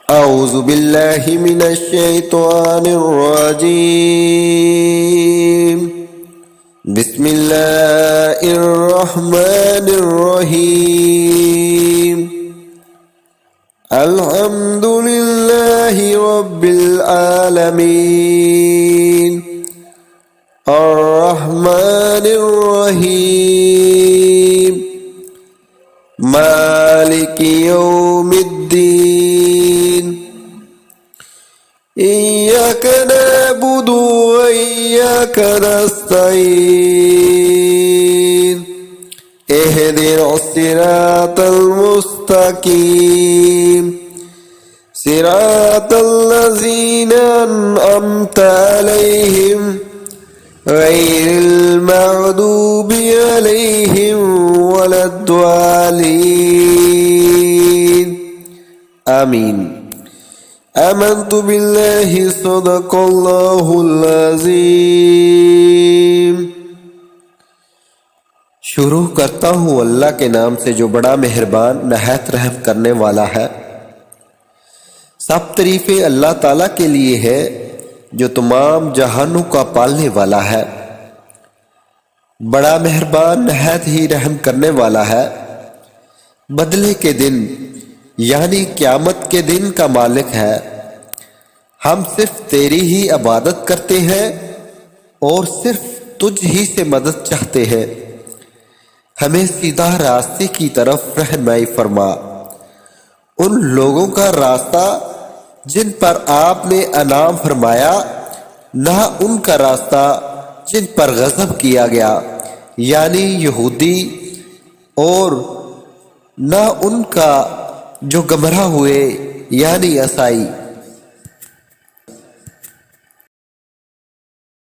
أعوذ بالله من الشيطان الرجيم. بسم الله الرحمن الرحيم. الحمد لله رب العالمين الرحمن الرحيم مالك يوم الدين. إياك نعبد وإياك نستعين. اهدنا الصراط المستقيم صراط الذين أنعمت عليهم غير المغضوب عليهم ولا الضالين آمين. آمنت بالله صدق الله العظيم. شروع کرتا ہوں اللہ کے نام سے جو بڑا مہربان نہایت رحم کرنے والا ہے. سب تعریفیں اللہ تعالیٰ کے لیے ہے جو تمام جہانوں کا پالنے والا ہے، بڑا مہربان نہایت ہی رحم کرنے والا ہے. بدلے کے دن یعنی قیامت کے دن کا مالک ہے. ہم صرف تیری ہی عبادت کرتے ہیں اور صرف تجھ ہی سے مدد چاہتے ہیں. ہمیں سیدھا راستے کی طرف رہنمائی فرما. ان لوگوں کا راستہ جن پر آپ نے انعام فرمایا، نہ ان کا راستہ جن پر غضب کیا گیا یعنی یہودی، اور نہ ان کا جو گمراہ ہوئے یعنی عیسائی.